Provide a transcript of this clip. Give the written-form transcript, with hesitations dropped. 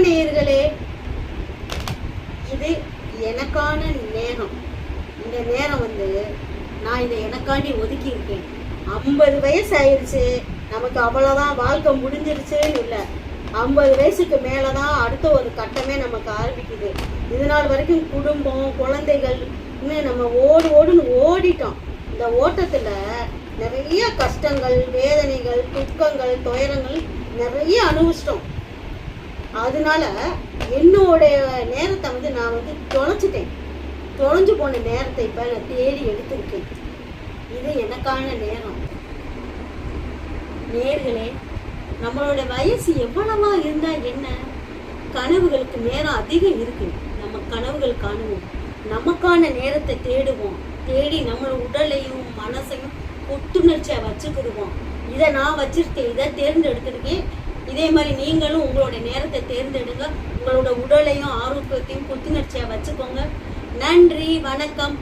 வணக்கம் நேயர்களே, இது எனக்கான நேரம். இந்த நேரம் நான் இதை எனக்காண்டி ஒதுக்கி இருக்கேன். 50 வயசு ஆயிடுச்சு, நமக்கு அவ்வளோதான், வாழ்க்கை முடிஞ்சிருச்சுன்னு இல்லை. 50 வயசுக்கு மேலே தான் அடுத்த ஒரு கட்டமே நமக்கு ஆரம்பிக்குது. இது நாள் வரைக்கும் குடும்பம், குழந்தைகள் நம்ம ஓடுன்னு ஓடிட்டோம். இந்த ஓட்டத்தில் நிறைய கஷ்டங்கள், வேதனைகள், துக்கங்கள், துயரங்கள் நிறைய அனுபவிச்சிட்டோம். அதனால என்னோடைய நேரத்தை நான் தொலைச்சிட்டேன். தொலைஞ்சு போன நேரத்தை இப்போ நான் தேடி எடுத்திருக்கேன். இது எனக்கான நேரம். நேர்களே, நம்மளோட வயசு எவ்வளவா இருந்தா என்ன, கனவுகளுக்கு நேரம் அதிகம் இருக்கு. நம்ம கனவுகள் காணுவோம், நமக்கான நேரத்தை தேடுவோம். தேடி நம்ம உடலையும் மனசையும் புத்துணர்ச்சியா வச்சுக்கிடுவோம். இதை நான் வச்சிருக்கேன், இதை தேர்ந்தெடுத்திருக்கேன். இதே மாதிரி நீங்களும் உங்களோட நேரத்தை தேர்ந்தெடுங்க. உங்களோட உடலையும் ஆரோக்கியத்தையும் புத்துணர்ச்சியா வச்சுக்கோங்க. நன்றி, வணக்கம்.